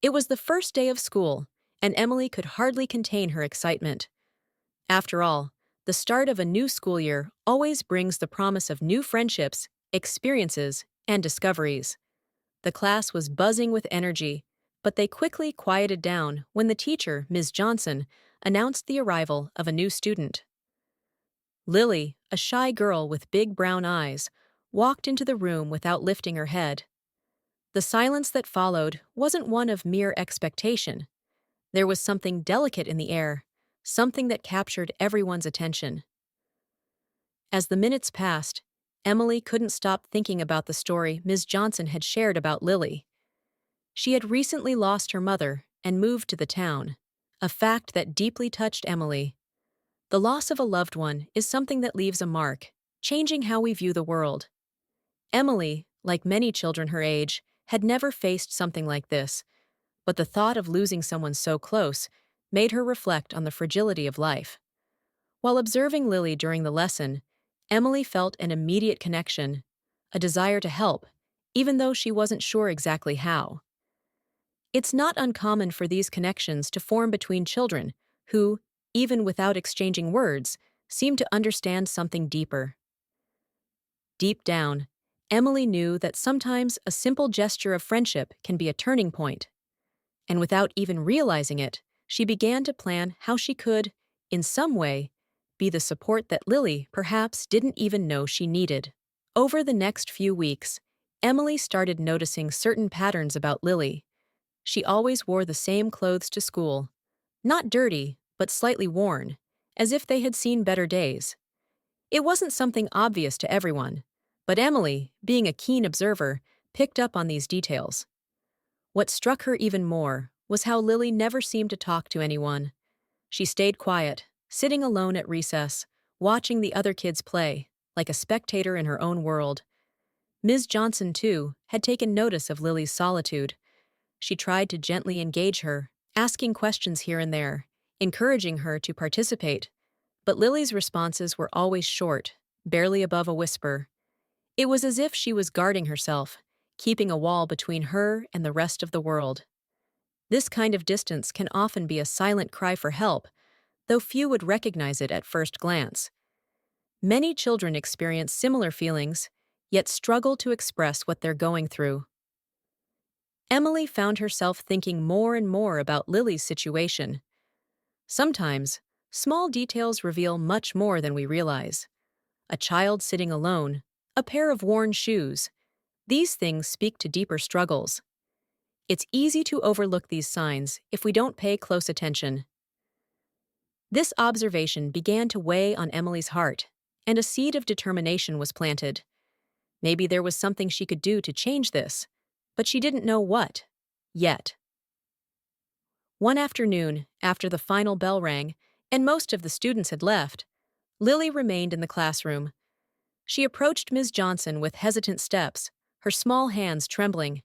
It was the first day of school, and Emily could hardly contain her excitement. After all, the start of a new school year always brings the promise of new friendships, experiences, and discoveries. The class was buzzing with energy, but they quickly quieted down when the teacher, Ms. Johnson, announced the arrival of a new student. Lily, a shy girl with big brown eyes, walked into the room without lifting her head. The silence that followed wasn't one of mere expectation. There was something delicate in the air, something that captured everyone's attention. As the minutes passed, Emily couldn't stop thinking about the story Ms. Johnson had shared about Lily. She had recently lost her mother and moved to the town, a fact that deeply touched Emily. The loss of a loved one is something that leaves a mark, changing how we view the world. Emily, like many children her age, had never faced something like this, but the thought of losing someone so close made her reflect on the fragility of life. While observing Lily during the lesson, Emily felt an immediate connection, a desire to help, even though she wasn't sure exactly how. It's not uncommon for these connections to form between children who, even without exchanging words, seem to understand something deeper. Deep down, Emily knew that sometimes a simple gesture of friendship can be a turning point. And without even realizing it, she began to plan how she could, in some way, be the support that Lily perhaps didn't even know she needed. Over the next few weeks, Emily started noticing certain patterns about Lily. She always wore the same clothes to school, not dirty, but slightly worn, as if they had seen better days. It wasn't something obvious to everyone, but Emily, being a keen observer, picked up on these details. What struck her even more was how Lily never seemed to talk to anyone. She stayed quiet, sitting alone at recess, watching the other kids play, like a spectator in her own world. Ms. Johnson, too, had taken notice of Lily's solitude. She tried to gently engage her, asking questions here and there, encouraging her to participate. But Lily's responses were always short, barely above a whisper. It was as if she was guarding herself, keeping a wall between her and the rest of the world. This kind of distance can often be a silent cry for help, though few would recognize it at first glance. Many children experience similar feelings, yet struggle to express what they're going through. Emily found herself thinking more and more about Lily's situation. Sometimes, small details reveal much more than we realize. A child sitting alone, a pair of worn shoes. These things speak to deeper struggles. It's easy to overlook these signs if we don't pay close attention. This observation began to weigh on Emily's heart, and a seed of determination was planted. Maybe there was something she could do to change this, but she didn't know what, yet. One afternoon, after the final bell rang, and most of the students had left, Lily remained in the classroom. She approached Ms. Johnson with hesitant steps, her small hands trembling.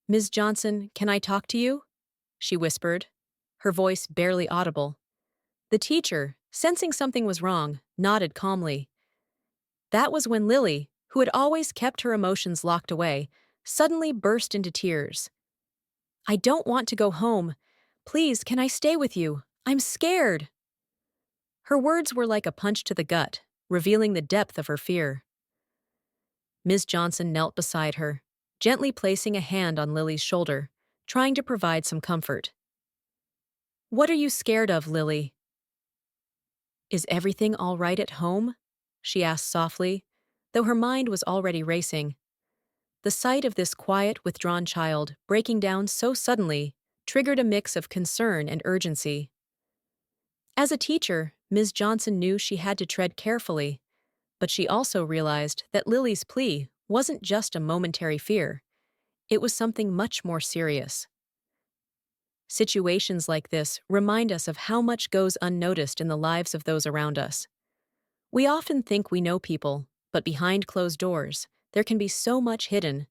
"Ms. Johnson, can I talk to you?" she whispered, her voice barely audible. The teacher, sensing something was wrong, nodded calmly. That was when Lily, who had always kept her emotions locked away, suddenly burst into tears. "I don't want to go home. Please, can I stay with you? I'm scared." Her words were like a punch to the gut, revealing the depth of her fear. Ms. Johnson knelt beside her, gently placing a hand on Lily's shoulder, trying to provide some comfort. "What are you scared of, Lily?" "Is everything all right at home?" she asked softly, though her mind was already racing. The sight of this quiet, withdrawn child breaking down so suddenly triggered a mix of concern and urgency. As a teacher, Ms. Johnson knew she had to tread carefully, but she also realized that Lily's plea wasn't just a momentary fear. It was something much more serious. Situations like this remind us of how much goes unnoticed in the lives of those around us. We often think we know people, but behind closed doors, there can be so much hidden.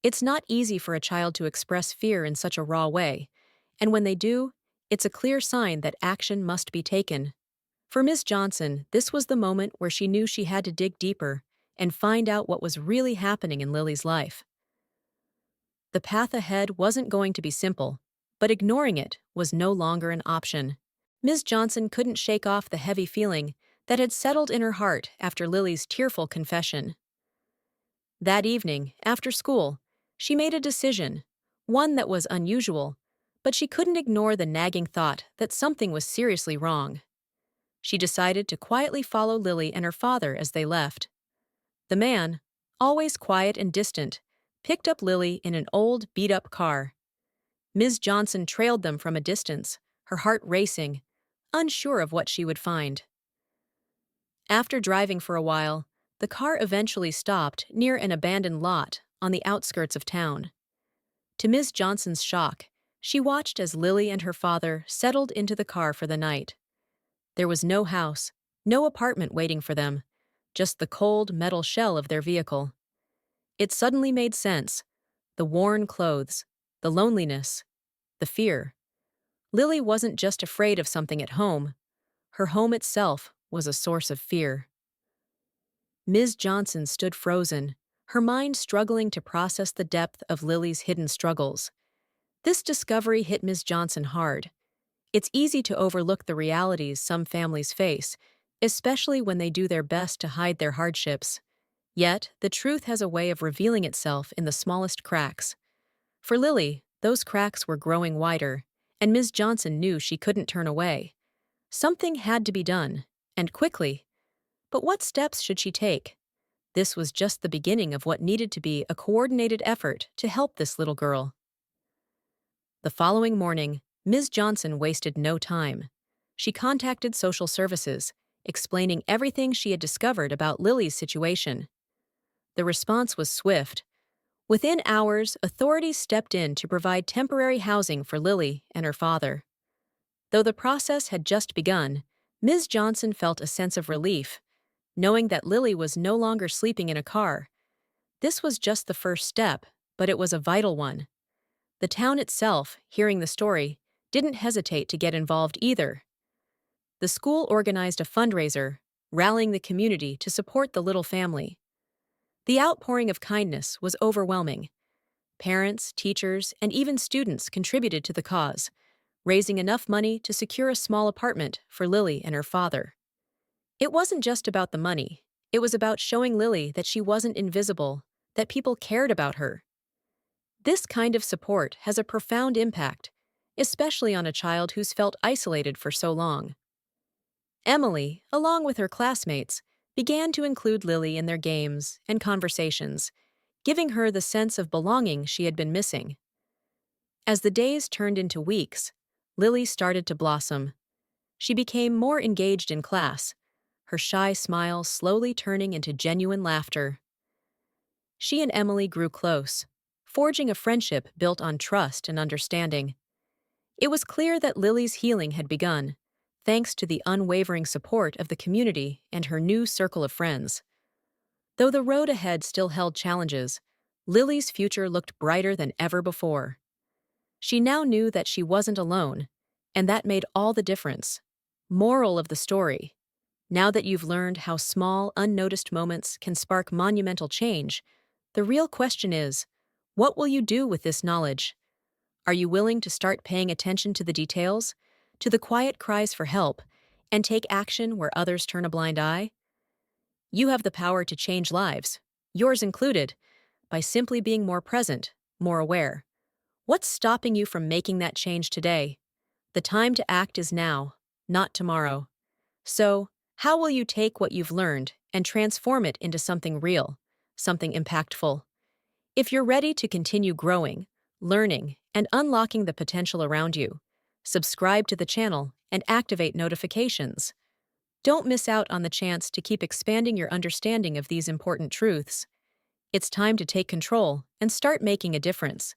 It's not easy for a child to express fear in such a raw way, and when they do, it's a clear sign that action must be taken. For Ms. Johnson, this was the moment where she knew she had to dig deeper and find out what was really happening in Lily's life. The path ahead wasn't going to be simple, but ignoring it was no longer an option. Ms. Johnson couldn't shake off the heavy feeling that had settled in her heart after Lily's tearful confession. That evening, after school, she made a decision, one that was unusual, but she couldn't ignore the nagging thought that something was seriously wrong. She decided to quietly follow Lily and her father as they left. The man, always quiet and distant, picked up Lily in an old, beat-up car. Ms. Johnson trailed them from a distance, her heart racing, unsure of what she would find. After driving for a while, the car eventually stopped near an abandoned lot on the outskirts of town. To Ms. Johnson's shock, she watched as Lily and her father settled into the car for the night. There was no house, no apartment waiting for them, just the cold metal shell of their vehicle. It suddenly made sense. The worn clothes, the loneliness, the fear. Lily wasn't just afraid of something at home. Her home itself was a source of fear. Ms. Johnson stood frozen, her mind struggling to process the depth of Lily's hidden struggles. This discovery hit Ms. Johnson hard. It's easy to overlook the realities some families face, especially when they do their best to hide their hardships. Yet, the truth has a way of revealing itself in the smallest cracks. For Lily, those cracks were growing wider, and Ms. Johnson knew she couldn't turn away. Something had to be done, and quickly. But what steps should she take? This was just the beginning of what needed to be a coordinated effort to help this little girl. The following morning, Ms. Johnson wasted no time. She contacted social services, explaining everything she had discovered about Lily's situation. The response was swift. Within hours, authorities stepped in to provide temporary housing for Lily and her father. Though the process had just begun, Ms. Johnson felt a sense of relief, knowing that Lily was no longer sleeping in a car. This was just the first step, but it was a vital one. The town itself, hearing the story, didn't hesitate to get involved either. The school organized a fundraiser, rallying the community to support the little family. The outpouring of kindness was overwhelming. Parents, teachers, and even students contributed to the cause, raising enough money to secure a small apartment for Lily and her father. It wasn't just about the money. It was about showing Lily that she wasn't invisible, that people cared about her. This kind of support has a profound impact, especially on a child who's felt isolated for so long. Emily, along with her classmates, began to include Lily in their games and conversations, giving her the sense of belonging she had been missing. As the days turned into weeks, Lily started to blossom. She became more engaged in class, her shy smile slowly turning into genuine laughter. She and Emily grew close, forging a friendship built on trust and understanding. It was clear that Lily's healing had begun, thanks to the unwavering support of the community and her new circle of friends. Though the road ahead still held challenges, Lily's future looked brighter than ever before. She now knew that she wasn't alone, and that made all the difference. Moral of the story: now that you've learned how small, unnoticed moments can spark monumental change, the real question is, what will you do with this knowledge? Are you willing to start paying attention to the details, to the quiet cries for help, and take action where others turn a blind eye? You have the power to change lives, yours included, by simply being more present, more aware. What's stopping you from making that change today? The time to act is now, not tomorrow. So, how will you take what you've learned and transform it into something real, something impactful? If you're ready to continue growing, learning, and unlocking the potential around you, subscribe to the channel and activate notifications. Don't miss out on the chance to keep expanding your understanding of these important truths. It's time to take control and start making a difference.